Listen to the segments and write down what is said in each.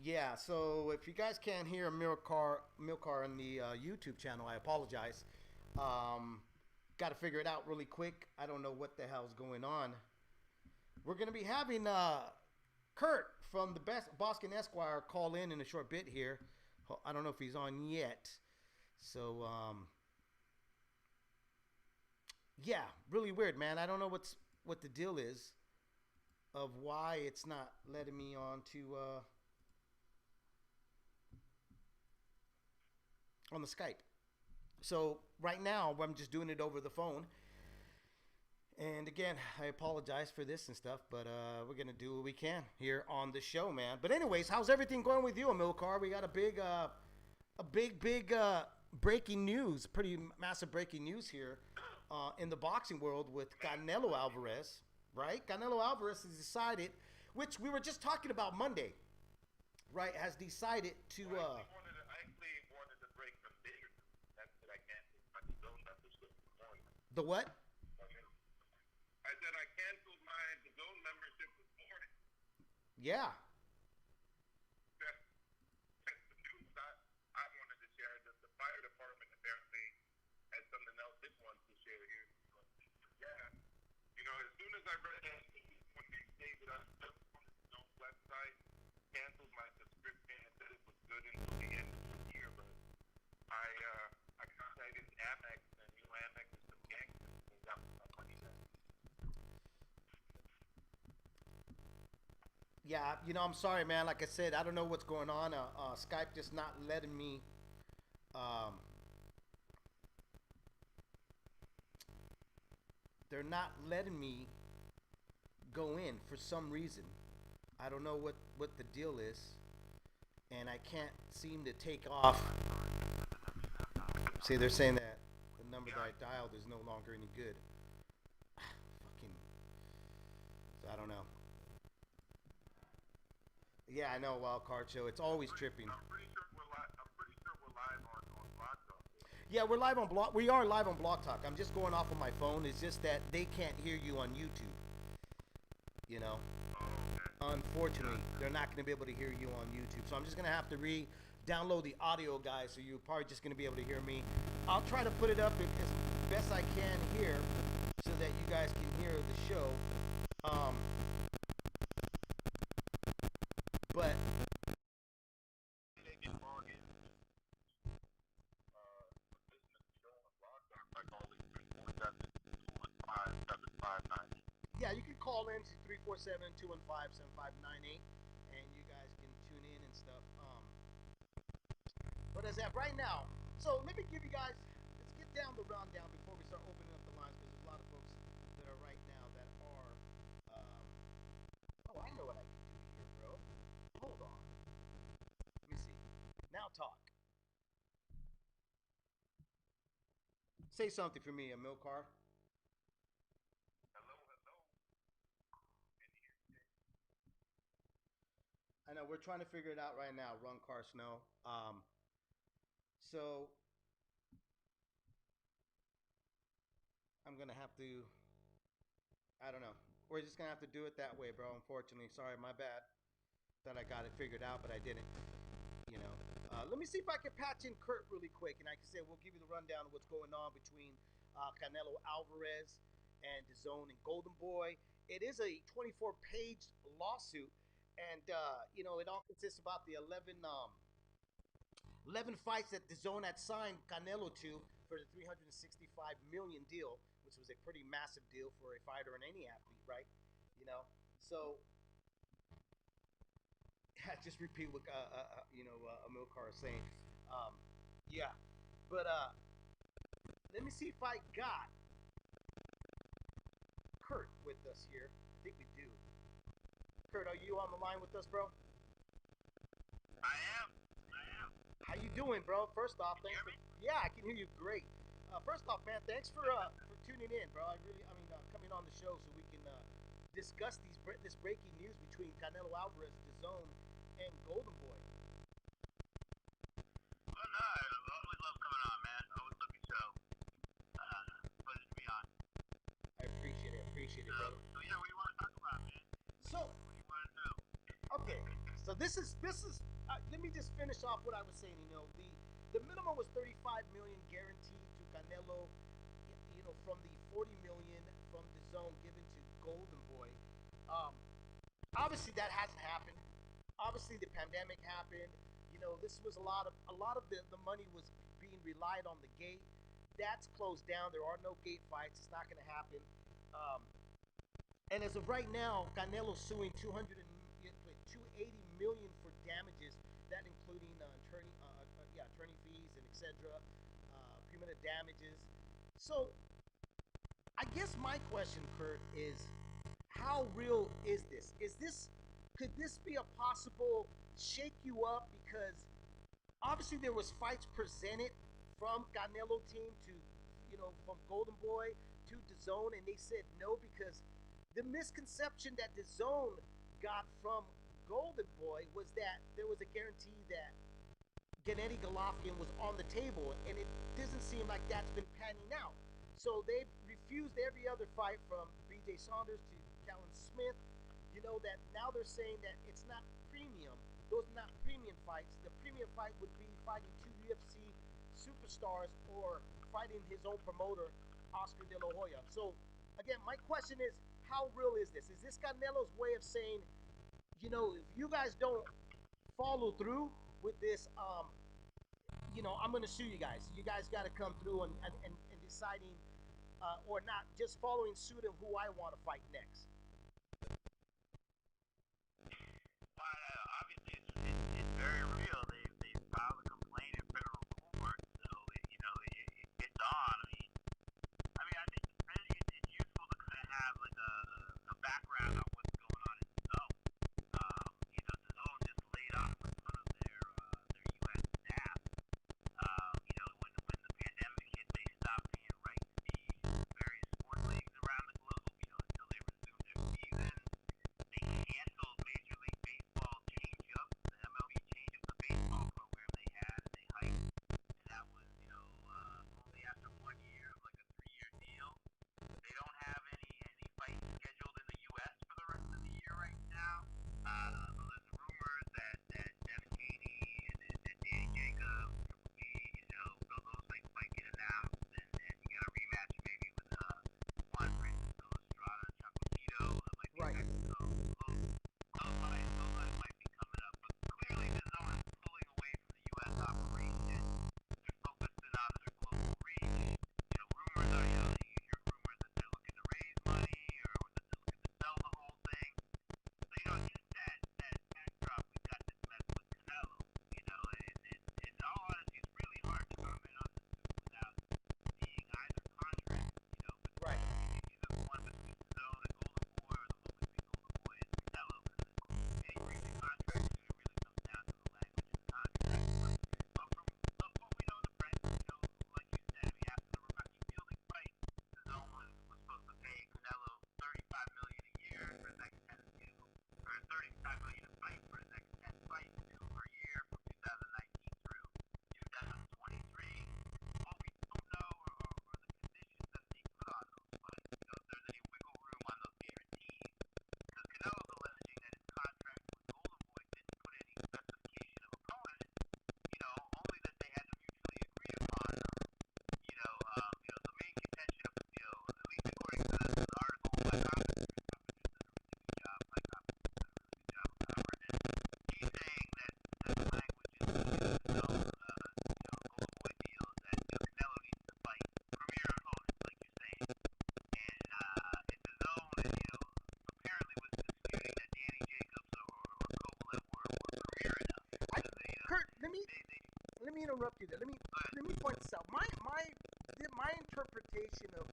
Yeah, so if you guys can't hear Milcar on the YouTube channel, I apologize. Um, Got to figure it out really quick. I don't know what the hell's going on. We're gonna be having Kurt from the Best Boston Esquire call in a short bit here. I don't know if he's on yet. So yeah, really weird, man. I don't know what the deal is of why it's not letting me on to on the Skype. So right now I'm just doing it over the phone. And again, I apologize for this and stuff, but we're gonna do what we can here on the show, man. But anyways, how's everything going with you, Amilcar? We got a big breaking news, pretty massive breaking news here in the boxing world with Canelo Alvarez, right? Canelo Alvarez has decided, which we were just talking about Monday, right? Has decided to. The what? I said I canceled my Dazn membership this morning. Yeah. That's the news I wanted to share. The fire department apparently had something else it wants to share here. Yeah. You know, as soon as I read that news, when they stated on the website, canceled my subscription and said it was good until the end of the year, but I contacted Amex, and you know Amex is some gangsters and got my money back. Yeah, I'm sorry, man. Like I said, I don't know what's going on. Skype just not letting me. They're not letting me go in for some reason. I don't know what the deal is, and I can't seem to take off. See, they're saying that the number that I dialed is no longer any good. Fucking. So I don't know. Yeah, I know, Wild Card Show. It's always tripping. I'm pretty sure we're live on Blog Talk. Yeah, we're live on Blog. We are live on Blog Talk. I'm just going off of my phone. It's just that they can't hear you on YouTube. You know. Oh, okay. Unfortunately, they're not going to be able to hear you on YouTube. So I'm just going to have to download the audio, guys. So you're probably just going to be able to hear me. I'll try to put it up as best I can here, so that you guys can hear the show. But yeah, you can call in to 347-215-7598, and you guys can tune in and stuff. But as at right now, so let me give you guys, let's get down the rundown before we start opening up the lines, because there's a lot of folks that are right now that are, oh, I know what I can do here, bro. Hold on. Let me see. Now talk. Say something for me, Amilcar. I know we're trying to figure it out right now. Run Car Snow. So I'm gonna have to. I don't know. We're just gonna have to do it that way, bro. Unfortunately, sorry, my bad. Thought I got it figured out, but I didn't. You know. Let me see if I can patch in Kurt really quick, and like I said, we'll give you the rundown of what's going on between Canelo Alvarez and Dazn and Goldenboy. It is a 24-page lawsuit. And it all consists about the 11 fights that DAZN had signed Canelo to for the 365 million deal, which was a pretty massive deal for a fighter and any athlete, right? So just repeat what Amilcar is saying. Yeah, but let me see if I got Kurt with us here. I think we do. Kurt, are you on the line with us, bro? I am. How you doing, bro? First off, thanks for, yeah, I can hear you great. First off, man, thanks for tuning in, bro. Coming on the show so we can discuss this breaking news between Canelo Alvarez, DAZN, and Goldenboy. Well, no, I always love coming on, man. Always love your show. Pleasure to be on. I appreciate it, brother. So yeah, what do you want to talk about, man? So, what do you want to know? okay, so this is let me just finish off what I was saying. The minimum was 35 million guaranteed to Canelo. From the 40 million from the zone given to Goldenboy. Um, Obviously that hasn't happened. Obviously the pandemic happened. This was a lot of the money was being relied on the gate. That's closed down. There are no gate fights. It's not going to happen. Um, and as of right now, Canelo's suing 280 million for damages, that including attorney fees and etc. Punitive damages. So I guess my question, Kurt, is how real is this? Could this be a possible shake you up? Because obviously there was fights presented from Canelo team to, from Goldenboy to Dazn, and they said no because the misconception that Dazn got from Goldenboy was that there was a guarantee that Gennady Golovkin was on the table, and it doesn't seem like that's been panning out. So they refused every other fight from B.J. Saunders to Callum Smith. That now they're saying that it's not premium. Those are not premium fights. The premium fight would be fighting two UFC superstars or fighting his own promoter, Oscar De La Hoya. So, again, my question is, how real is this? Is this Canelo's way of saying, if you guys don't follow through with this, I'm going to sue you guys. You guys got to come through and deciding or not just following suit of who I want to fight next. Well, obviously, it's very real. They filed a complaint in federal court, so it's on. I think it's useful to kind of have like a background on what's going on in the zone. The zone just laid off a ton of their U.S. staff. When the pandemic hit, they stopped paying rights fees to various sports leagues around the globe. Until they resumed their season. They canceled Major League Baseball change-up, the MLB change-up, the baseball program they had, and they hiked. And that was, only after 1 year of like a 3-year deal. They don't have any fights scheduled in the U.S. for the rest of the year right now. There's rumors that Devin Haney and Danny Jacobs, those fights might get announced, and you get a rematch maybe with Juan Francisco Estrada and Chocolatito. That might be Right. those fights might be coming up. But clearly, the zone is pulling away from the U.S. operation. They're focusing on their global reach. Rumors are, you hear rumors that they're looking to raise money or that they're looking to sell the whole thing. So, against that backdrop, we've got this mess with Canelo. In all honesty, it's really hard to comment on this without seeing either contract. Right. Either the one between Dazn and Goldenboy or the one between Goldenboy and Canelo. Any recent contract, it really comes down to the language of the contract. But from what we know in the press, like you said, after the Rocky Fielding fight, Dazn was supposed to pay Canelo $35 million a year for his next 10, or $35 million a fight for his next 10 fights, per year from 2019 through 2023. What we don't know are the conditions that they put on those fights. If there's any wiggle room on those guarantees. Because Canelo's alleging that his contract with Goldenboy didn't put any specification of opponent, only that they had to mutually agree upon them. The main contention of the deal, at least according to the article by Hopkins, Mike Hopkins did a really good job of covering it. He's saying that the language in the Goldenboy deal is that Canelo needs to fight premier opponents, like you're saying. And if the zone, apparently was disputing that Danny Jacobs or Kovalev were premier enough. Kurt, let me interrupt you there. Let me point this out. My interpretation of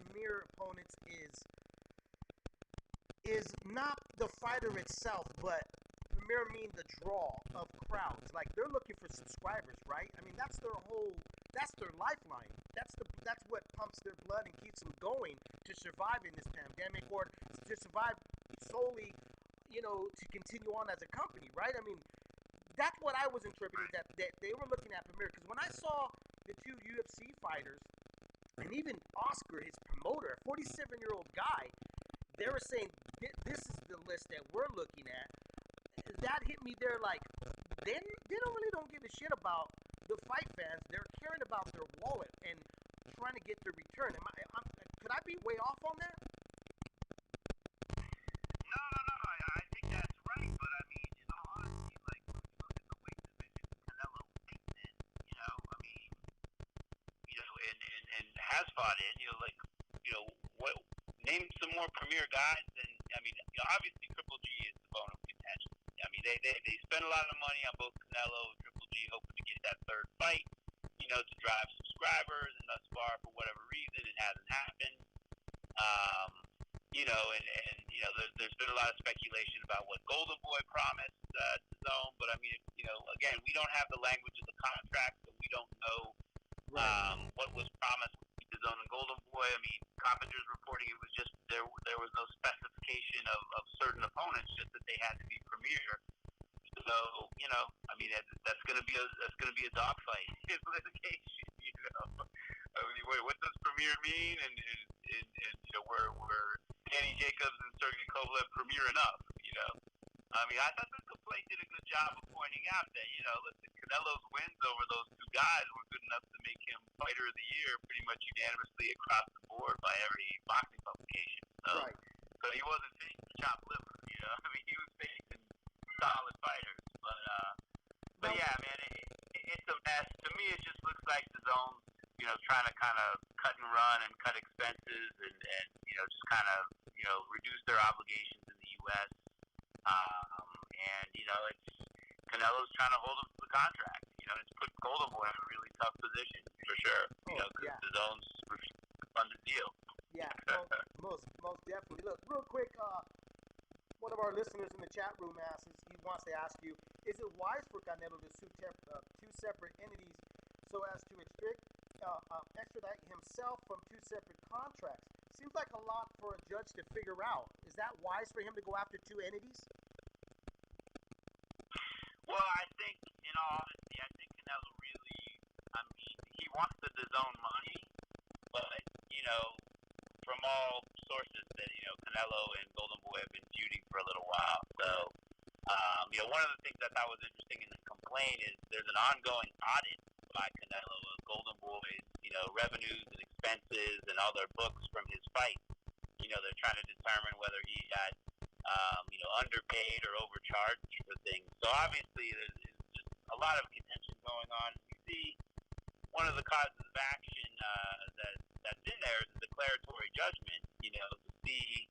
premier opponents is not the fighter itself, but premier mean the draw of crowds. Like they're looking for subscribers, right? That's their lifeline. That's what pumps their blood and keeps them going to survive in this pandemic or to survive solely, to continue on as a company, right? That's what I was interpreting, that they were looking at premier. Because when I saw the two UFC fighters, and even Oscar, his promoter, a 47-year-old guy, they were saying, this is the list that we're looking at. That hit me there like, they don't give a shit about the fight fans. They're caring about their wallet and trying to get their return. Could I be way off on that? No. I think that's right, but I mean, in all honesty, like when you look at the weight division Canelo fights in, I mean, and has fought in, what? Name some more premier guys, and I mean, obviously Triple G is the bone of contention. I mean, they spend a lot of money on both Canelo and Triple G, hoping to get that third fight, to drive subscribers, and thus far, for whatever reason, it hasn't happened. There's been a lot of speculation about what Goldenboy promised to Zone, but I mean, again, we don't have the language of the contract, so we don't know what was promised to Zone and Goldenboy. I mean, Coppinger's reporting it was just there was no specification of certain opponents, just that they had to be premier. So, I mean, that's going to be a dogfight in litigation. I mean, wait, what does premier mean? And were Danny Jacobs and Sergey Kovalev premier enough? I mean, I thought the complaint did a good job of pointing out that listen, Canelo's wins over those two guys were good enough to make him fighter of the year pretty much unanimously across the board by every boxing publication. So he wasn't facing chopped liver. I mean, he was facing solid fighters. But yeah, man, it's a mess. To me, it just looks like the Zone's, trying to kind of cut and run and cut expenses and just kind of, reduce their obligations in the U.S. It's Canelo's trying to hold him to the contract. It's put Goldenboy in a really tough position for sure. Because the Zone's refused to fund the deal. Yeah, most definitely. Look, real quick, one of our listeners in the chat room he wants to ask you, is it wise for Canelo to sue two separate entities so as to extradite himself from two separate contracts? Seems like a lot for a judge to figure out. Is that wise for him to go after two entities? Well, I think, in all honesty, Canelo really, I mean, he wants the DAZN money, but, from all sources that, Canelo and Goldenboy have been feuding for a little while. So, one of the things I thought was interesting in the complaint is there's an ongoing audit by Canelo of Goldenboy's, revenues and expenses and all their books from his fight. They're trying to determine whether he got, underpaid or overcharged for things. So obviously there's just a lot of contention going on. You see one of the causes of action that's in there is a declaratory judgment, to see,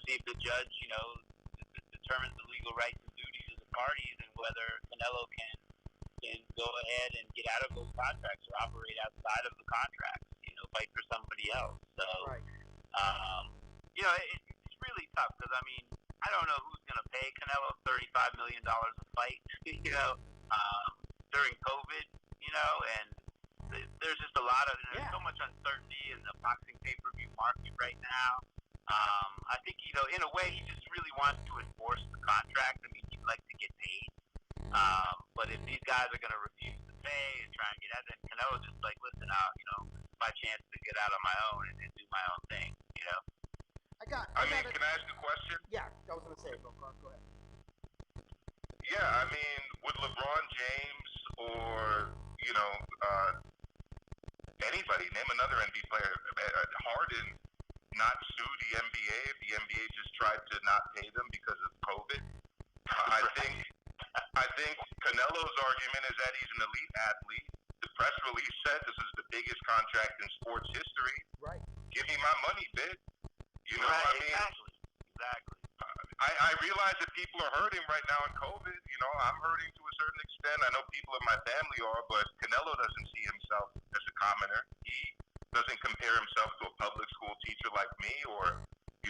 see if the judge, determines the legal rights and duties of the parties and whether Canelo can go ahead and get out of those contracts or operate outside of the contracts, fight for somebody else. So, it's really tough because, I mean, I don't know who's going to pay Canelo $35 million a fight, during COVID, and there's just a lot of, there's so much uncertainty in the boxing pay-per-view market right now. I think, in a way, he just really wants to enforce the contract. I mean, he'd like to get paid. But if these guys are going to refuse to pay and try and get out, then Canelo's just like, listen, my chance to get out on my own and do my own thing, can I ask a question? Yeah, I was going to say it. Go ahead. Yeah, I mean, would LeBron James or, anybody, name another NBA player, Harden, not sue the NBA if the NBA just tried to not pay them because of COVID? I think Canelo's argument is that he's an elite athlete. The press release said this is the biggest contract in sports history. Right. Give me my money, bid. You know what I mean? Exactly. I realize that people are hurting right now in COVID. I'm hurting to a certain extent. I know people in my family are, but Canelo doesn't see himself as a commoner. He doesn't compare himself to a public school teacher like me or,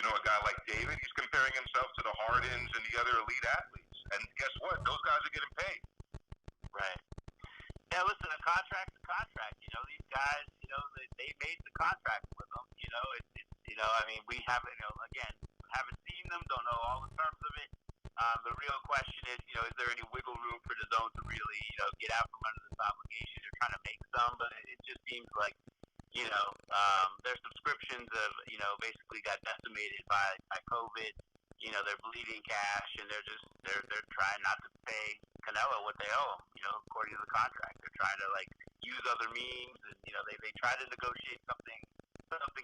a guy like David. He's comparing himself to the Hardens and the other elite athletes. And guess what? Those guys are getting paid. Right. Yeah, listen, a contract's a contract. These guys, they made the contract with them. I mean, we haven't, again, haven't seen them, don't know all the terms of it. The real question is, is there any wiggle room for the Zone to really, get out from under this obligation? They're trying to make some, but it just seems like, their subscriptions have, basically got decimated by COVID. They're bleeding cash, and they're trying not to pay Canelo what they owe him, according to the contract. They're trying to use other means, and they try to negotiate something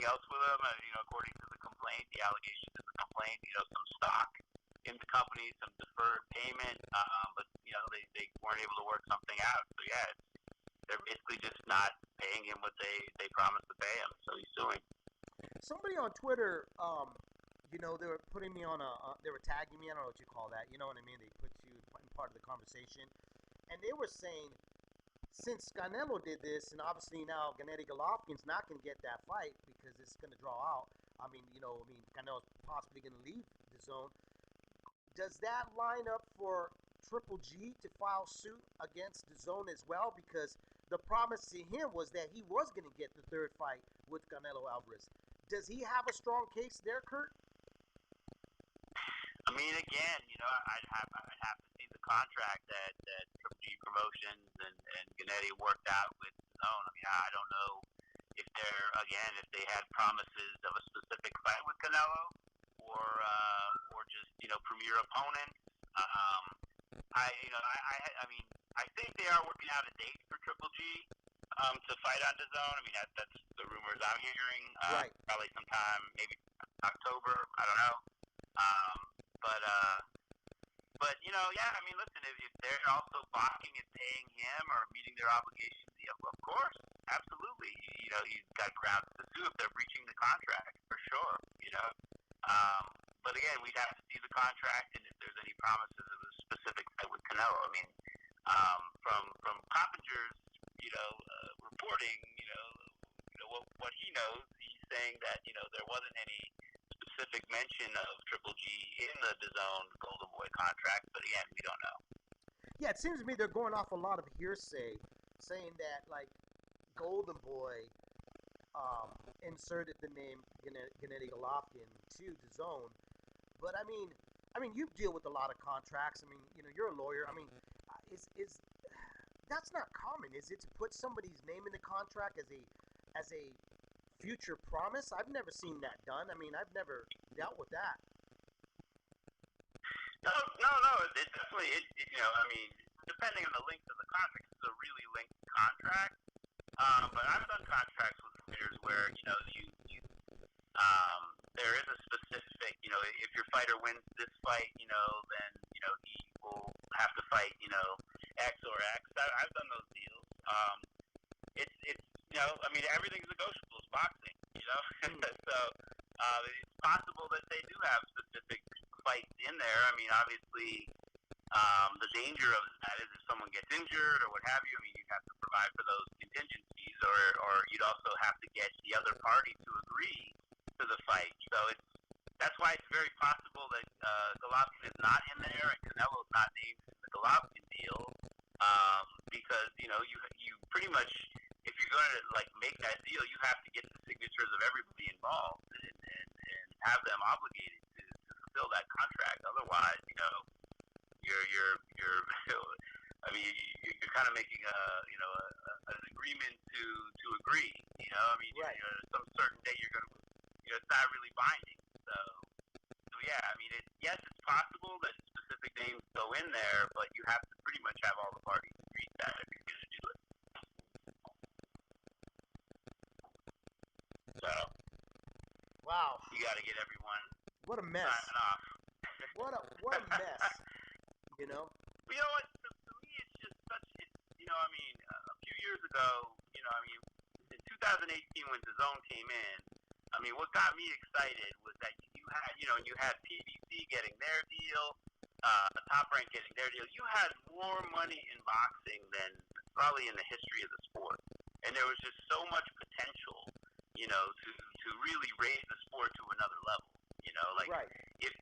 else with him, and according to the complaint, the allegations in the complaint, some stock in the company, some deferred payment, but they weren't able to work something out. So yeah, they're basically just not paying him what they promised to pay him. So he's suing. Somebody on Twitter, they were putting me on they were tagging me. I don't know what you call that. You know what I mean? They put you in part of the conversation, and they were saying, since Canelo did this, and obviously now Gennady Golovkin's not going to get that fight because it's going to draw out. Canelo's possibly going to leave the zone. Does that line up for Triple G to file suit against the zone as well? Because the promise to him was that he was going to get the third fight with Canelo Alvarez. Does he have a strong case there, Kurt? I mean, again, I'd have to see the contract that Triple G Promotions and Gennady worked out with the zone. I mean, I don't know if they had promises of a specific fight with Canelo or just premier opponents. I think they are working out a date for Triple G to fight on DAZN. I mean, that's the rumors I'm hearing. Right. Probably sometime maybe October. I don't know. But yeah. I mean, listen, if they're also balking and paying him or meeting their obligations, of course, absolutely. He's got grounds to sue if they're breaching the contract for sure. But again, we'd have to see the contract and if there's any promises of a specific fight with Canelo. I mean, from Coppinger's, reporting, what he knows, he's saying that there wasn't any specific mention of Triple G in the DAZN Goldenboy contract, but again, we don't know. Yeah, it seems to me they're going off a lot of hearsay, saying that Goldenboy inserted the name Gennady Golovkin to DAZN. But I mean, you deal with a lot of contracts. I mean, you're a lawyer. I mean, is that's not common, is it, to put somebody's name in the contract as a future promise? I've never seen that done. I mean, I've never dealt with that. No. It definitely, depending on the length of the contract, it's a really lengthy contract. But I've done contracts with fighters where there is a specific, if your fighter wins this fight, then he will have to fight, X or X. I've done those deals. It's everything's negotiable. It's boxing, so it's possible that they do have specific fights in there. I mean, obviously, the danger of that is if someone gets injured or what have you. I mean, you'd have to provide for those contingencies, or you'd also have to get the other party to agree to the fight. So that's why it's very possible that Golovkin is not in there and Canelo's not named in the Golovkin deal, because you pretty much, if you're going to make that deal, you have to get the signatures of everybody involved and have them obligated to fulfill that contract. Otherwise, you're you're kind of making an agreement to agree. Right. Some certain day you're going to, it's not really binding. So yeah, yes, it's possible that specific names go in there, but you have to pretty much have all the parties agree to that if you're going to do it. So Wow. you got to get everyone What a mess. signing off. What a mess. But you know what? To me, it's just such. A few years ago, in 2018 when DAZN came in, what got me excited was that you had PBC getting their deal, Top Rank getting their deal. You had more money in boxing than probably in the history of the sport, and there was just so much potential, to really raise the sport to another level. Right. If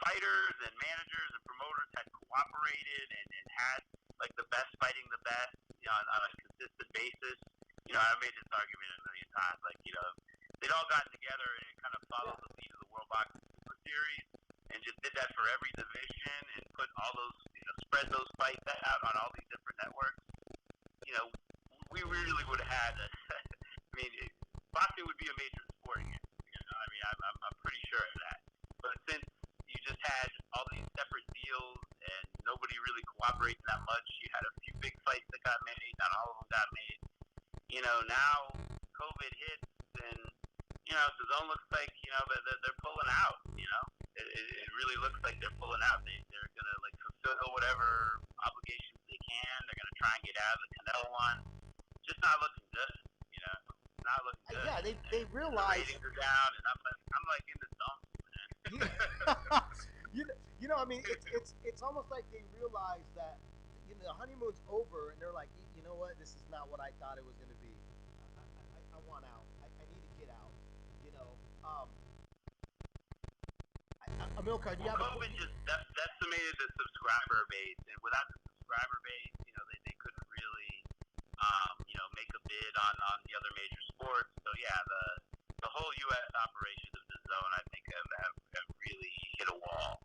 fighters and managers and promoters had cooperated and had the best fighting the best on a consistent basis, I've made this argument a million times. They'd all gotten together and kind of followed the lead of the World Boxing Super Series and just did that for every division and put all those, spread those fights out on all these different networks. We really would have had. Boxing would be a major sport again. I'm pretty sure of that. But since all these separate deals, and nobody really cooperating that much. You had a few big fights that got made, not all of them got made. Now COVID hits, and DAZN looks like they're pulling out. It really looks like they're pulling out. They're gonna like fulfill whatever obligations they can. They're gonna try and get out of the Canelo one. Just not looking good. Not looking good. Yeah, they The realize. ratings are down, and I'm like in the dumps, man. I mean, it's almost like they realize that the honeymoon's over, and they're like, you know what, this is not what I thought it was going to be. I want out. I need to get out. Amilcar, do you have COVID just decimated the subscriber base, and without the subscriber base, they couldn't really, make a bid on the other major sports. So yeah, the whole U.S. operations of the zone, I think, have really hit a wall.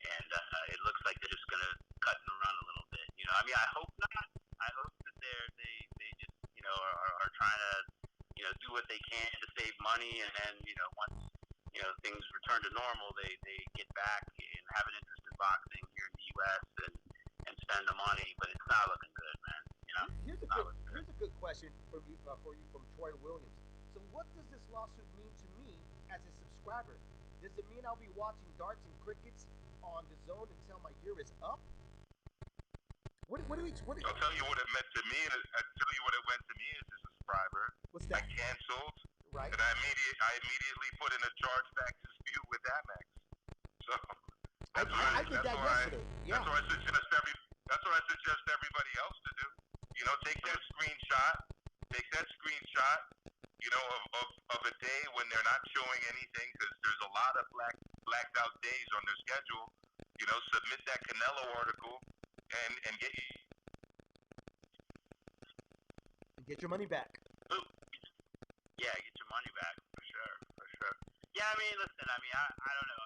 And it looks like they're just gonna cut and run a little bit. I hope not. I hope that they just are trying to do what they can to save money, and then once things return to normal, they get back and have an interest in boxing here in the U.S. and spend the money. But it's not looking good, man. Here's a good question for you from Troy Williams. So what does this lawsuit mean to me as a subscriber? Does it mean I'll be watching darts and crickets on the zone until my year is up? I'll tell you what it meant to me. I'll tell you what it meant to me as a subscriber. What's that? I canceled. Right. And I immediately put in a chargeback dispute with Amex. So I did that yesterday. Yeah. That's what I suggest everybody else to do. Take that screenshot. Of a day when they're not showing anything, because there's a lot of blacked out days on their schedule. Submit that Canelo article and get your money back. Yeah, get your money back for sure. Yeah, listen, I don't know.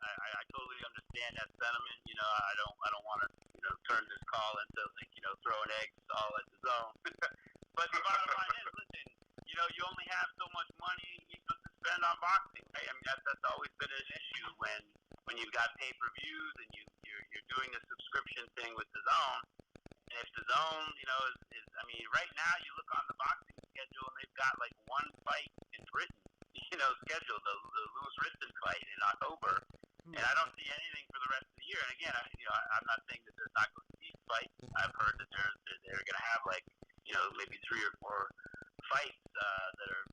I totally understand that sentiment. I don't want to turn this call into throwing eggs all at the zone. But the bottom line is, listen, you only have so much money to spend on boxing. Right? That's always been an issue when you've got pay-per-views and you're doing the subscription thing with the zone. And if the zone, is right now you look on the boxing schedule and they've got like one fight in Britain, scheduled, the Lewis Riston fight in October, and I don't see anything for the rest of the year. And again, I'm not saying that there's not going to be fights. I've heard that they're going to have like maybe 3 or 4 fights that are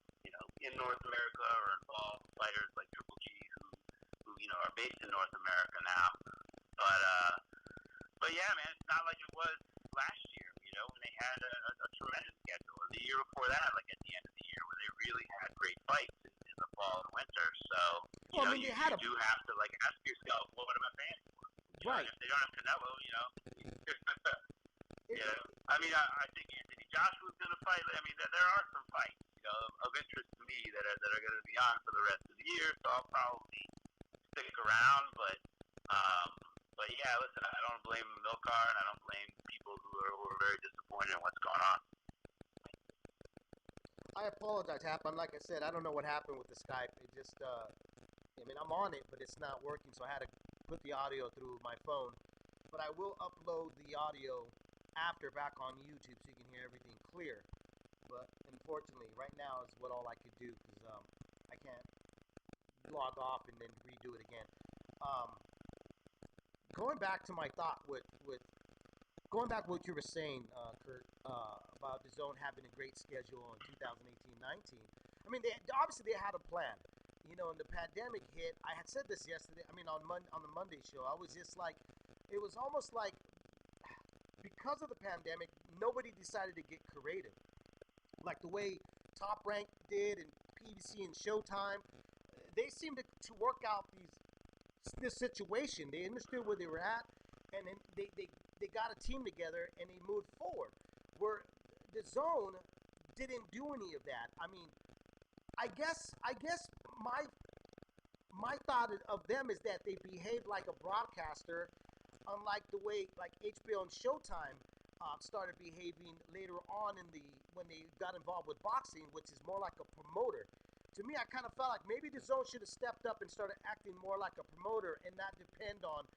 in North America or involve fighters like Triple G who are based in North America now. But yeah, man, it's not like it was last year, when they had a tremendous schedule. The year before that, like at the end of the year, where they really had great fights in the fall and winter. So, you do have to like ask yourself, well, what am I paying for? Right. If they don't have Canelo, I think Anthony Joshua's going to fight. There are some fights, of interest to me that are going to be on for the rest of the year. So I'll probably stick around, but yeah, listen, I don't blame Milcar, and I don't blame people who are very disappointed in what's going on. I apologize, Hap. Like I said, I don't know what happened with the Skype. It just, I'm on it, but it's not working, so I had to put the audio through my phone. But I will upload the audio after back on YouTube so you can hear everything clear. But unfortunately, right now is all I could do, because I can't log off and then redo it again. Going back to my thought going back what you were saying, Kurt, about the zone having a great schedule in 2018-19. Obviously they had a plan. And the pandemic hit. I had said this yesterday. On the Monday show, I was just like, it was almost like because of the pandemic, nobody decided to get creative, like the way Top Rank did and PBC and Showtime. They seemed to work out this situation. They understood where they were at, and then they got a team together and they moved forward. Where the zone didn't do any of that. I guess my thought of them is that they behaved like a broadcaster, unlike the way like HBO and Showtime started behaving later on when they got involved with boxing, which is more like a promoter. to me, I kind of felt like maybe the Zone should have stepped up and started acting more like a promoter and not depend on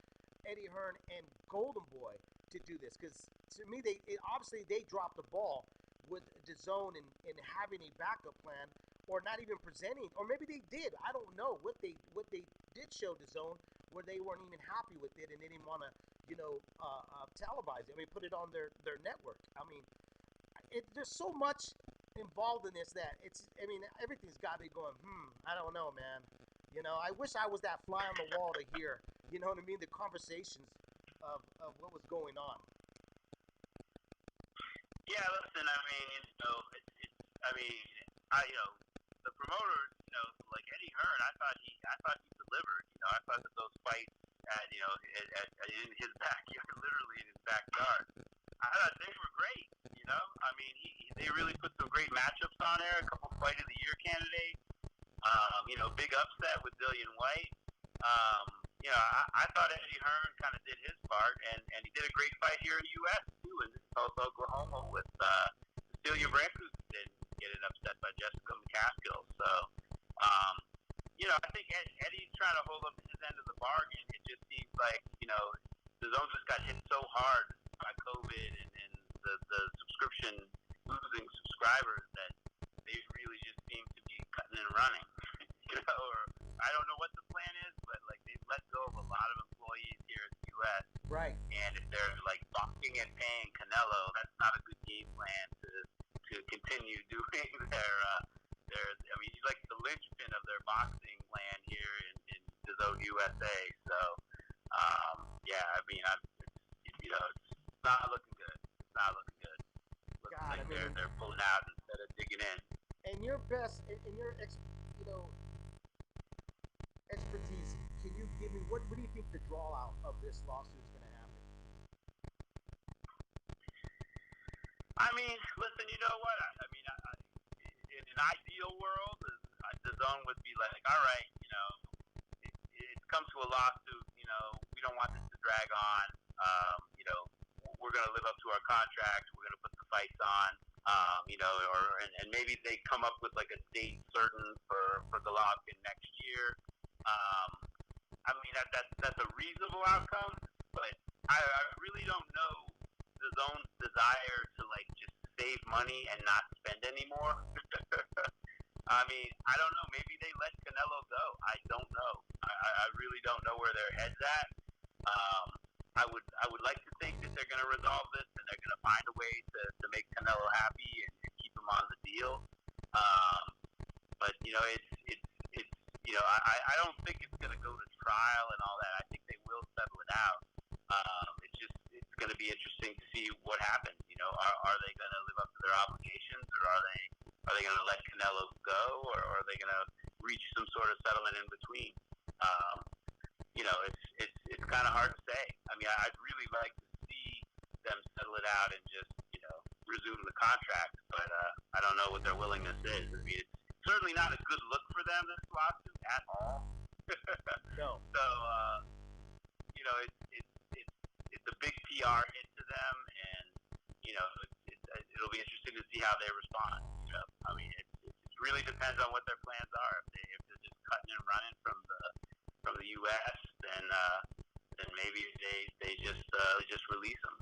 Eddie Hearn and Goldenboy to do this. Because to me, obviously they dropped the ball with the Zone and having a backup plan, or not even presenting, or maybe they did. I don't know what they did show the Zone, where they weren't even happy with it and they didn't want to, televise it. I mean, put it on their network. I mean, there's so much involved in this that everything's got to be going, I don't know, man. I wish I was that fly on the wall to hear, you know what I mean, the conversations of what was going on. Yeah, listen, I mean, the promoter, like Eddie Hearn, I thought he delivered. I thought that those fights in his backyard, literally in his backyard, I thought they were great. I mean, they really put some great matchups on there. A couple Fight of the Year candidates. Big upset with Dillian White. I thought Eddie Hearn kind of did his part, and he did a great fight here in the U.S. too, in Tulsa, Oklahoma, with Celia Brankus didn't get upset by Jessica McCaskill. So, I think Eddie's trying to hold up his end of the bargain. It just seems like, the Zone just got hit so hard by COVID and the subscription losing subscribers that they really just seem to be cutting and running. Or I don't know what the plan is, but like they've let go of a lot of employees here in the U.S. Right. And if they're like boxing and paying Canelo, that's not a good game plan to continue doing their. He's like the linchpin of their boxing plan here in the Zone USA. So, it's not looking good. It's not looking good. Looks like they're pulling out instead of digging in. And your best, in your expertise, can you give me what do you think the draw out of this lawsuit is going to happen? I mean, listen, you know what? In an ideal world, the Zone would be like, all right, it's come to a lawsuit. We don't want this to drag on. We're going to live up to our contract. We're going to put the fights on. And maybe they come up with like a date certain for the Golovkin next year. That's a reasonable outcome, but I really don't know the Zone's desire to like just save money and not spend anymore. I don't know. Maybe they let Canelo go. I don't know. I really don't know where their head's at. I would like to think that they're going to resolve this and they're going to find a way to make Canelo happy and keep him on the deal. But I don't think it's going to go to trial and all that. I think they will settle it out. It's going to be interesting to see what happens. Are they going to live up to their obligations, or are they going to let Canelo go, or are they going to reach some sort of settlement in between? It's kind of hard to say. I'd really like to see them settle it out and just resume the contract, but I don't know what their willingness is. It's certainly not a good look for them, this lawsuit, at all. No. So, it's a big PR hit to them, and it'll be interesting to see how they respond. It really depends on what their plans are. If they're just cutting and running from the U.S., then maybe they just release them.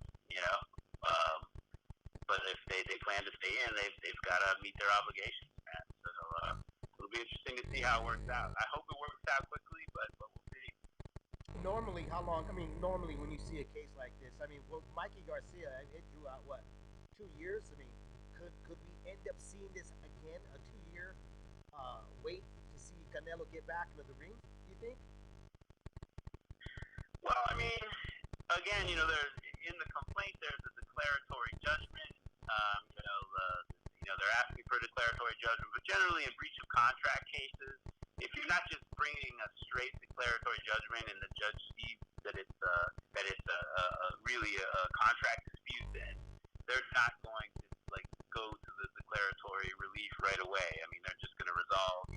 But if they plan to stay in, they've got to meet their obligations, man. So it'll be interesting to see how it works out. I hope it works out quickly, but we'll see. Normally, how long? Normally when you see a case like this, Mikey Garcia, it drew out 2 years. Could we end up seeing this again, a 2-year wait to see Canelo get back into the ring? Do you think? Well, again, there's in the complaint there's a declaratory judgment. They're asking for a declaratory judgment, but generally in breach of contract cases, if you're not just bringing a straight declaratory judgment and the judge sees that it's really a contract dispute, then they're not going to like go to the declaratory relief right away. They're just going to resolve,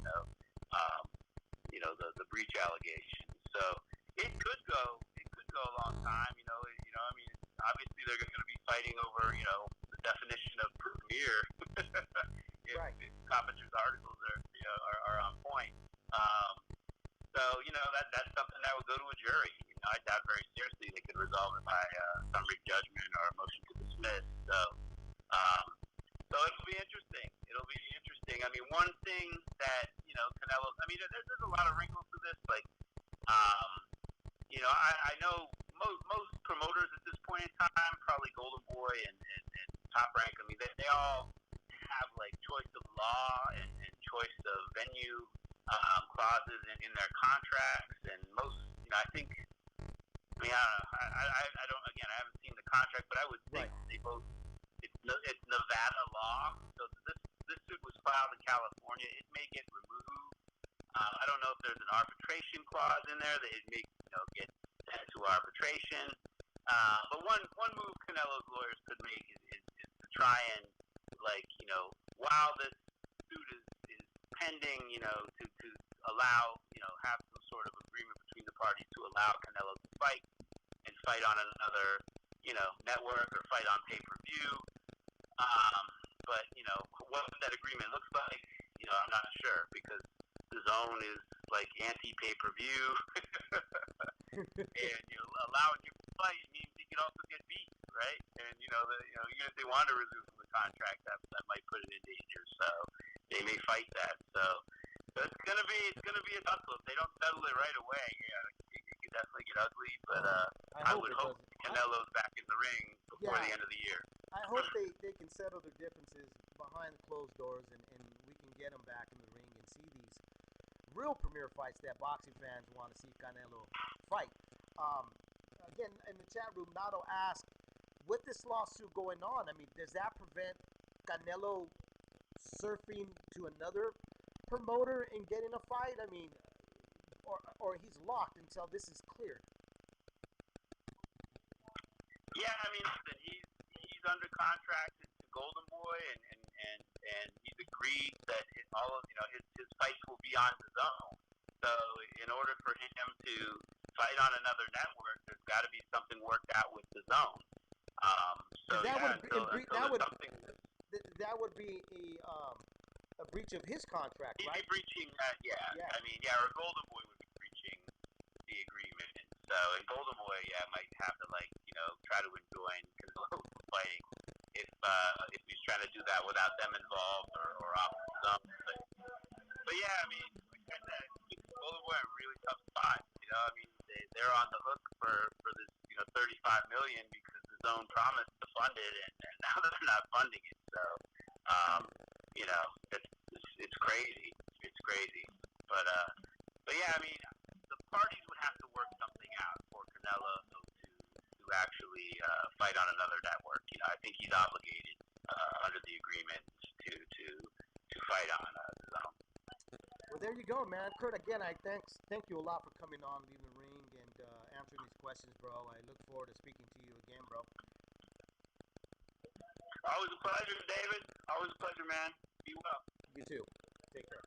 the breach allegation. So it could go a long time. Obviously they're going to be fighting over, the definition of premier. If Coppicer's articles are, are on point. Um, so that's something that would go to a jury. I doubt very seriously they could resolve it by summary judgment or a motion to dismiss. Um, so it'll be interesting. It'll be interesting. I mean, one thing that Canelo. I mean, there's a lot of wrinkles to this. Like, I know most promoters at this point in time, probably Goldenboy and Top Rank. I mean, they all have like choice of law and choice of venue clauses in their contracts, and most, I think. I mean, I don't. Again, I haven't seen the contract, but I would think they both. It's Nevada law. So this suit was filed in California. It may get removed. I don't know if there's an arbitration clause in there that it may get sent to arbitration. But one move Canelo's lawyers could make is to try and while this suit is pending, to allow have some sort of agreement between the parties to allow Canelo to fight on another network or fight on pay-per-view. But what that agreement looks like, I'm not sure, because the zone is like anti-pay-per-view, and allowing him to fight means he could also get beat, right? And even if they want to resume the contract, that might put it in danger. So they may fight that. So it's gonna be a tussle. If they don't settle it right away, it could definitely get ugly. But I would hope Canelo's back in the ring before the end of the year. I hope they can settle their differences behind the closed doors, and we can get them back in the ring and see these real premier fights that boxing fans want to see Canelo fight. Again, in the chat room, Nato asked, with this lawsuit going on, I mean, does that prevent Canelo surfing to another promoter and getting a fight? I mean, or he's locked until this is cleared. Yeah, I mean, listen, he's under contract to Goldenboy, and he's agreed that all of his fights will be on the zone. So in order for him to fight on another network, there's got to be something worked out with the zone. That would be a breach of his contract, right? He'd be breaching that, yeah. I mean, or Goldenboy would be breaching the agreement. So, and Goldenboy, might have to try to enjoin Canelo fighting if he's trying to do that without them involved or off the zone. But yeah, I mean, like I said, Goldenboy in a really tough spot. I mean, they're on the hook for this $35 million because the zone promised to fund it, and now they're not funding it. So, it's crazy. It's crazy. But yeah, I mean, the parties would have to work something out for Canelo to actually fight on another network. I think he's obligated under the agreement to fight on the zone. Well, there you go, man. Kurt, again, thank you a lot for coming on, leaving the ring, and answering these questions, bro. I look forward to speaking to you again, bro. Always a pleasure, David. Always a pleasure, man. Be well. You too. Take care.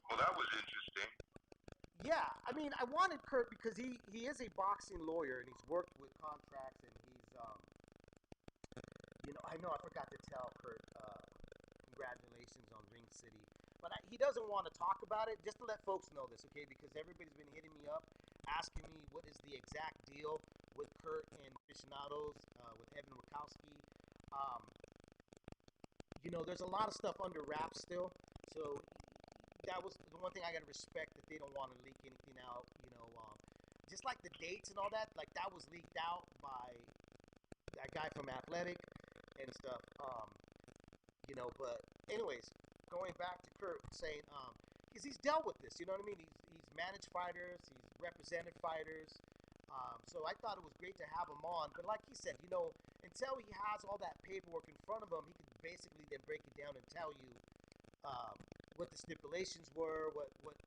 Well, that was interesting. Yeah, I mean, I wanted Kurt because he is a boxing lawyer, and he's worked with contracts, and he's I know I forgot to tell Kurt congratulations on Ring City, but he doesn't want to talk about it. Just to let folks know this, okay? Because everybody's been hitting me up, asking me what is the exact deal with Kurt and aficionados, with Evan Rakowski. There's a lot of stuff under wraps still, so that was the one thing I gotta respect, that they don't want to leak anything out. Just like the dates and all that, like that was leaked out by that guy from Athletic and stuff. But anyways, going back to Kurt saying, because he's dealt with this, you know what I mean? He's managed fighters, he's represented fighters. So I thought it was great to have him on. But like he said, until he has all that paperwork in front of him, he could basically then break it down and tell you what the stipulations were, what was,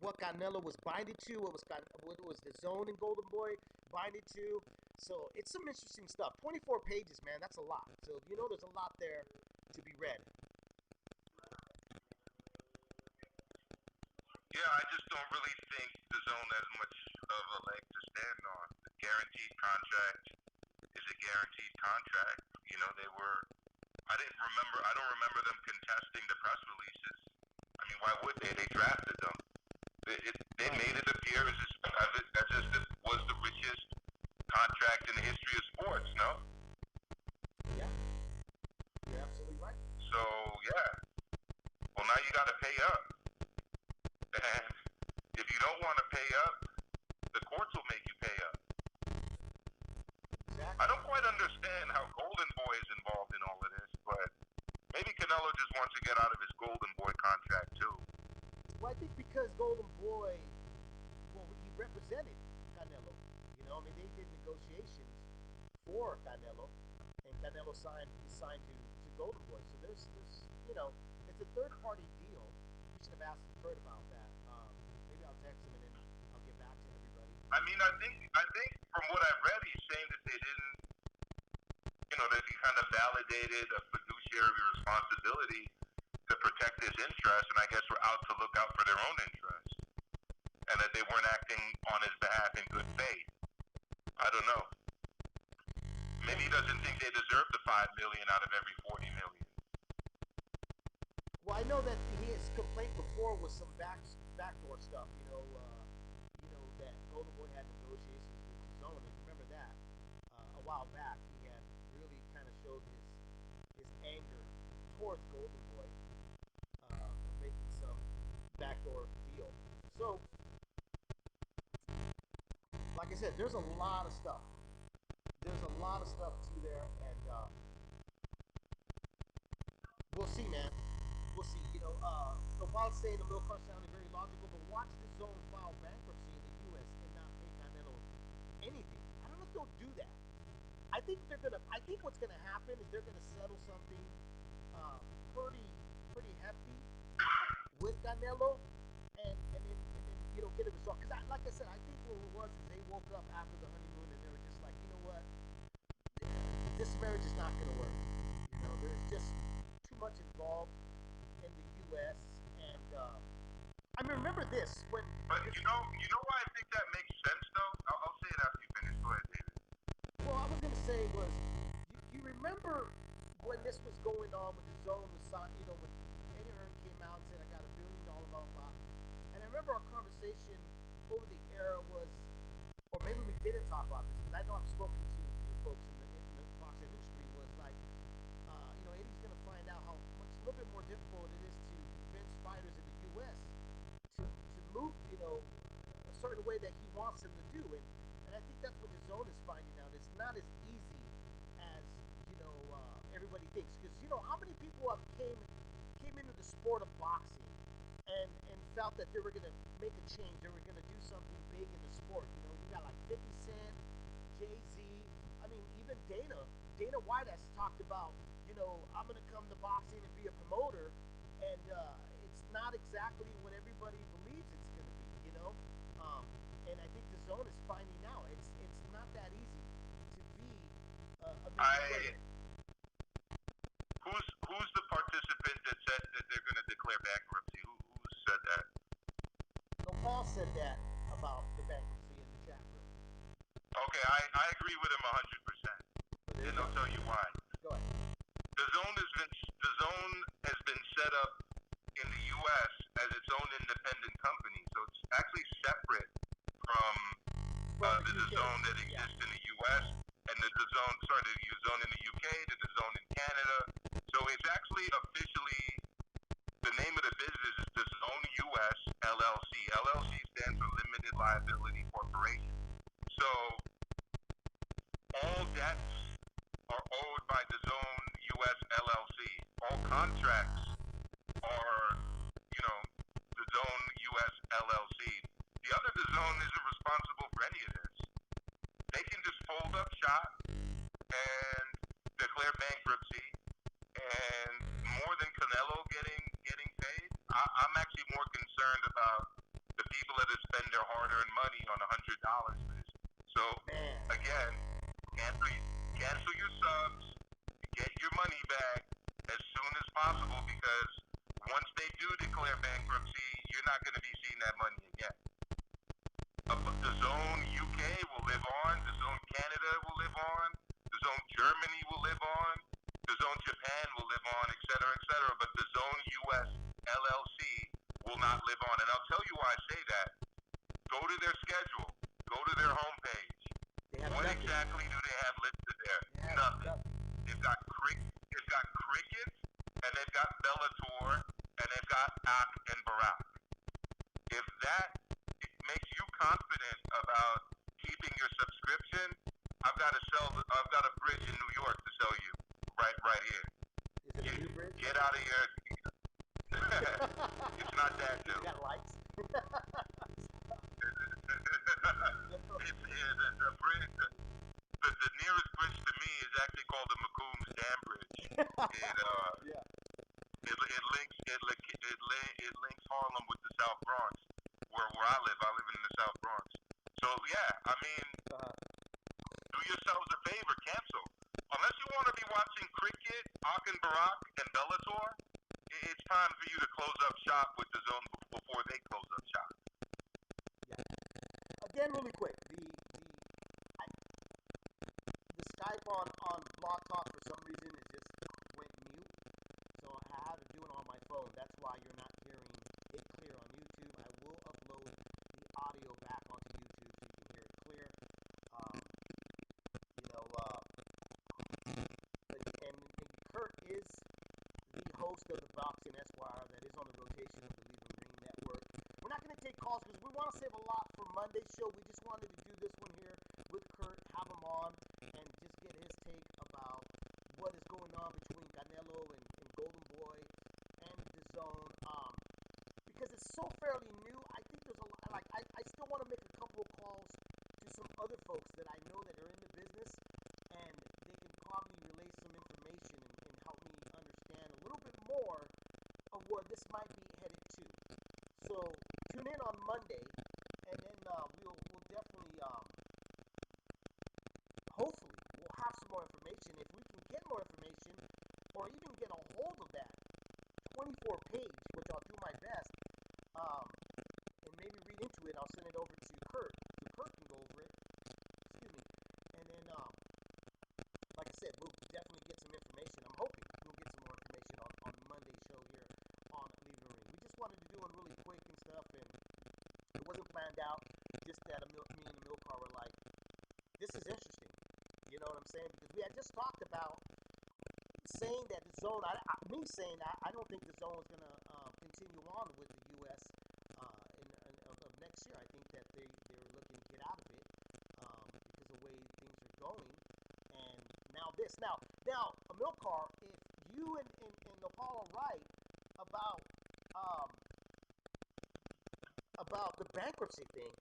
what Canelo was binded to, what was the zone in Goldenboy binded to. So it's some interesting stuff. 24 pages, man, that's a lot. So there's a lot there to be read. Yeah, I just don't really think the zone has much of a leg to stand on. The guaranteed contract is a guaranteed contract. You know, they were. I don't remember them contesting the press releases. I mean, why would they? They drafted them. They made it appear as if it was the richest contract in the history of sports. No. Yeah, you're absolutely right. So yeah. Well, now you got to pay up, and if you don't want to pay up, the courts will make you pay up. Exactly. I don't quite understand how Goldenboy is involved in all of this, but maybe Canelo just wants to get out of his Goldenboy contract too. Well, I think because Goldenboy, well, he represented Canelo. You know, I mean, they did negotiations for Canelo, and Canelo signed to Goldenboy. So there's, you know, it's a third-party deal. We should have asked Kurt about that. Maybe I'll text him and then I'll get back to everybody. I mean, I think from what I've read, he's saying that they didn't, you know, that he kind of validated a fiduciary responsibility to protect his interests, and I guess were out to look out for their own interests, and that they weren't acting on his behalf in good faith. I don't know. Maybe he doesn't think they deserve the $5 million out of every $40 million. Well, I know that his complaint before was some backdoor stuff. You know that Goldenboy had negotiations with his own. And remember that a while back, he had really kind of showed his anger towards Goldenboy for making some backdoor deal. So, like I said, there's a lot of stuff. There's a lot of stuff to there, and we'll see, man. We'll see. You know, Nopal saying the middle crunch sounded very logical, but watch the zone file bankruptcy in the U.S. and not pay Canelo anything. I don't know if they'll do that. I think what's gonna happen is they're gonna settle something pretty hefty with Canelo, and then you know, get a result. Because like I said, I think what it was is they woke up after the honeymoon and they were just like, you know what, this marriage is not gonna work. You know, there's just too much involved in the U.S. and I mean, remember this when. But you know why I think that makes sense though. I'll say it after you finish. Go ahead, David. Well, I was gonna say was, you remember when this was going on with the zone was, you know, when Eddie Hearn came out and said I got $1 billion, blah blah blah, and I remember our conversation over the air was, or maybe we didn't talk about this, because I know I've spoken to a few folks in the boxing industry, was like, you know, Eddie's gonna find out how much a little bit more difficult it is to convince fighters in the U.S. to move, you know, a certain way that he wants them to do, and I think that's what the zone is finding out. It's not as easy as, you know, everybody thinks, because you know how many people have came into the sport of boxing and felt that they were gonna make a change, they were gonna do something big in the sport. You know, you got like 50 Cent, Jay-Z. I mean, even Dana White has talked about, you know, I'm gonna come to boxing and be a promoter, and it's not exactly what everybody believes it's gonna be. You know, and I think the zone is finding out it's not that easy to be a big player. Who's the participant that said that they're going to declare bankruptcy? Who said that? No, Paul said that about the bankruptcy in the chat room. Okay, I agree with him 100%, and I'll tell you why. Go ahead. The zone has been set up in the U.S. as its own independent company, so it's actually separate from the zone that exists in the U.S. and the zone in the U.K., the zone in Canada. So it's actually officially, the name of the business is the Zone U.S. LLC. LLC stands for Limited Liability Corporation. So all debts are owed by the Zone U.S. LLC. All contracts are, you know, the Zone U.S. LLC. The other DAZN isn't responsible for any of this. They can just fold up shop and declare bankruptcy, and more than Canelo getting paid, I'm actually more concerned about the people that have spent their hard-earned money on $100 for this. So again, cancel your subs, get your money back as soon as possible, because once they do declare bankruptcy, you're not going to be seeing that money again. The Zone UK will live on, the Zone Canada will live on, the Zone Germany will live on, will not live on. And I'll tell you why I say that. Go to their schedule. Go to their homepage. What nothing. exactly do they have listed there? Nothing. They've got crickets, and they've got Bellator, and they've got Ak and Barak. If that makes you confident about keeping your subscription, I've got a bridge in New York to sell you right here. Is it a new bridge? Get out of here. It's not that new. You got lights? The bridge. The nearest bridge to me is actually called the Macomb Dam Bridge. It links Harlem with the South Bronx, where I live. I live in the South Bronx. So yeah, I mean, do yourselves a favor, cancel. Unless you want to be watching cricket, Ak and Barak, and Bellator, it's time for you to close up shop with the Zone before they close up shop. Yeah. Again, really quick, the Skype on Blog Talk for some reason it just went mute, so I had to do it on my phone. That's why you're not hearing it clear on YouTube. I will upload the audio back onto YouTube so you can hear it clear. And Kurt is the host of the Boxing Esquire that is on the rotation of the Leaving Ring Network. We're not going to take calls because we want to save a lot for Monday's show. We just wanted to do this one here with Kurt, have him on, and just get his take about what is going on between Canelo and Goldenboy and Dazn. Because it's so fairly new, I think there's a lot. Like I still want to make a couple of calls to some other folks that I know that are in the business, and they can probably relay some information and help me understand a little bit more of where this might be headed to. So tune in on Monday, and then we'll definitely hopefully we'll have some more information. If we can get more information, or even get a hold of that 24 page, which I'll do my best, and maybe read into it. I'll send it over to Kurt, so Kurt can go over it. Excuse me. And then, like I said, we'll definitely get some information. I'm hoping we'll get some more information on Monday's show here on Leaving the Ring. We just wanted to do it really quick and stuff, and it wasn't planned out. Just that me and Emil Carr were like, this is interesting. You know what I'm saying? Because we had just talked about saying that the Zone, I don't think the Zone is going to continue on with the U.S. Of next year. I think that they're looking to get out of it because of the way things are going. And now this. Now, Amilcar, if you and Nepal are right about the bankruptcy thing,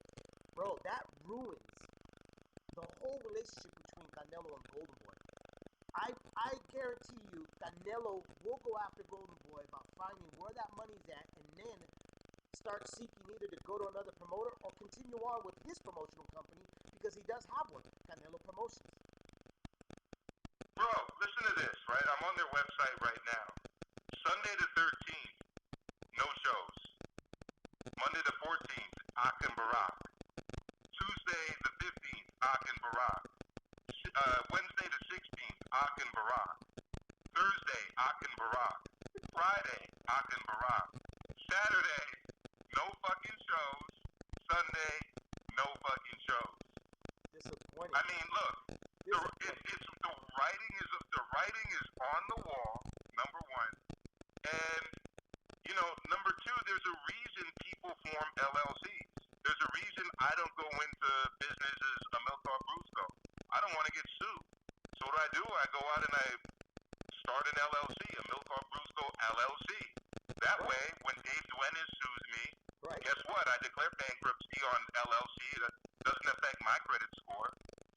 bro, that ruins the whole relationship between Canelo and Goldenboy. I guarantee you Canelo will go after Goldenboy about finding where that money's at, and then start seeking either to go to another promoter or continue on with his promotional company, because he does have one, Canelo Promotions. Bro, listen to this, right? I'm on their website right now. Sunday the 13th, no shows. Monday the 14th, Ak and Barak. Tuesday the 15th, Ak and Barak. Wednesday the 16th, Ak and Barak. Thursday, Ak and Barak. Friday, Ak and Barak. Saturday, no fucking shows. Sunday, no fucking shows. Disappointing. I mean, look, the writing is on the wall. Number one, and number two, there's a reason people form LLCs. There's a reason I don't go into business as Amilcar Brusco. I don't want to get sued. So what do? I go out and I start an LLC, Amilcar Brusco LLC. That way, when Dave Duenez sues me, guess what? I declare bankruptcy on LLC. That doesn't affect my credit score.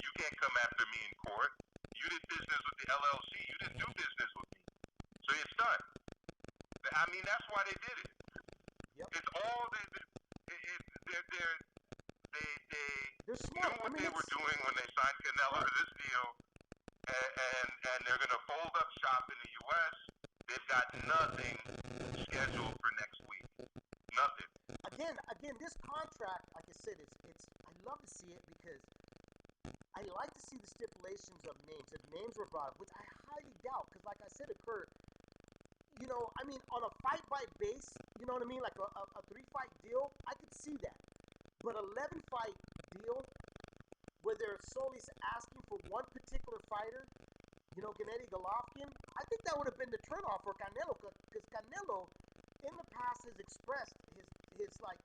You can't come after me in court. You did business with the LLC. You didn't do business with me. So it's done. I mean, that's why they did it. Yep. It's all they're smart. knew what they were doing when they signed Canelo to this deal, and they're going to fold up shop in the U.S. They've got nothing scheduled for next week. Nothing. Again, this contract, like I said, it's. I love to see it because I like to see the stipulations of names. If names were brought up, which I highly doubt, because like I said to Kurt, I mean, on a fight by base, know what I mean? Like a 3-fight deal, I could see that. But 11-fight deal where they're solely asking for one particular fighter, you know, Gennady Golovkin, I think that would have been the turnoff for Canelo, because Canelo in the past has expressed his like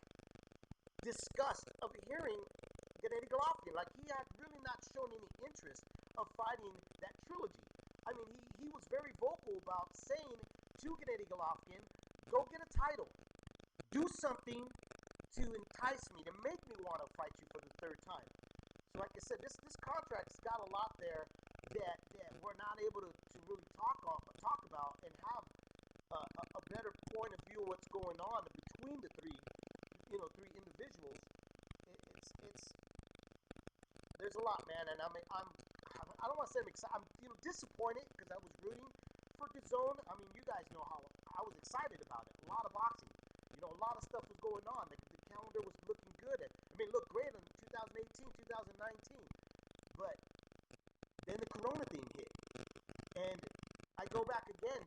disgust of hearing Gennady Golovkin. Like, he had really not shown any interest of fighting that trilogy. I mean, he was very vocal about saying to Gennady Golovkin, go get a title. Do something to entice me, to make me want to fight you for the third time. So like I said, this contract's got a lot there that we're not able to really talk about and have a better point of view of what's going on between the three individuals. It's there's a lot, man, and I don't want to say I'm excited. I'm disappointed because I was rooting for Dazn. I mean, you guys know how I was excited about it. A lot of boxing, a lot of stuff was going on. The calendar was looking good. I mean, it looked great in 2018, 2019, but then the Corona thing hit, and I go back again.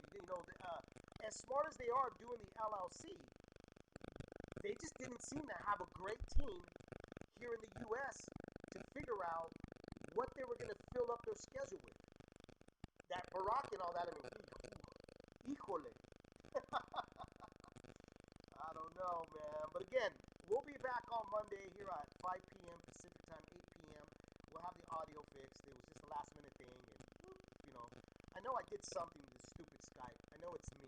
As smart as they are doing the LLC, they just didn't seem to have a great team here in the U.S. to figure out what they were going to fill up their schedule with. That Barack and all that, I mean, híjole. I don't know, man. But again, we'll be back on Monday here at 5 p.m. Pacific time, 8 p.m. We'll have the audio fixed. It was just a last-minute thing, and, I know I did something to the stupid Skype. I know it's me,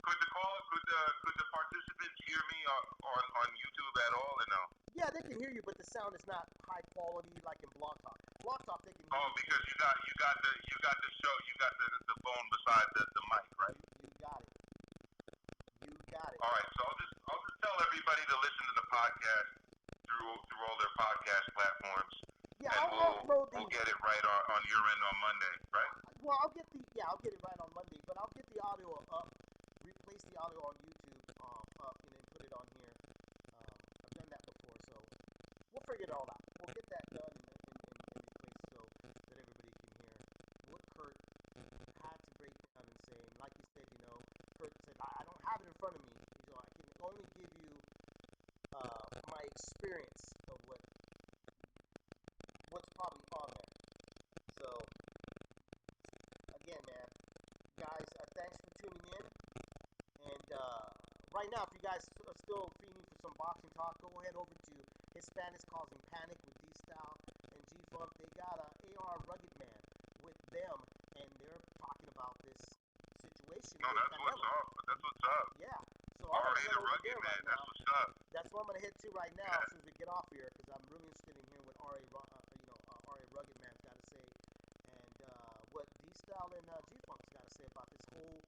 Could the participants hear me on YouTube at all, or no? Yeah, they can hear you, but the sound is not high quality like in Blog Talk. Blog Talk, they can hear you. Because you got the phone beside the mic, right? You got it. You got it. All right, so I'll just tell everybody to listen to the podcast through all their podcast platforms. Yeah, and we'll get it right on your end on Monday, right? Well, I'll get it right on Monday, but I'll get the audio up, replace the audio on YouTube up, and then put it on here. I've done that before, so we'll figure it all out. We'll get that done and replace so that everybody can hear what Kurt had to break down and say. And like you said, Kurt said, I don't have it in front of me. I can only give you my experience of what's probably on there. So, again, man, guys, thanks for tuning in. And right now, if you guys are still feeding for some boxing talk, go ahead over to Hispanics Causing Panic with D-Style and G-Funk. They got a AR Rugged Man with them, and they're talking about this situation. No, that's Canelo. That's what's up. Yeah. So All I'm right, the over Rugged there Man. right now. That's what's up. That's what I'm gonna head to right now as soon as we get off here, because I'm really interested in hearing what R.A. Rugged Man's got to say, and what D-Style and G-Funk's got to say about this whole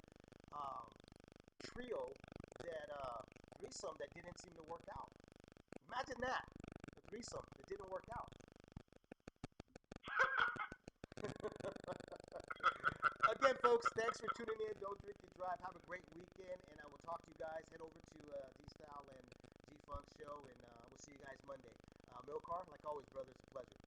trio threesome that didn't seem to work out. Imagine that, the threesome that didn't work out. Again, folks, thanks for tuning in. Don't drink and drive. Have a great weekend, and I will talk to you guys. Head over to D-Style and G-Funk show, and we'll see you guys Monday. Milcar, like always, brother, it's a pleasure.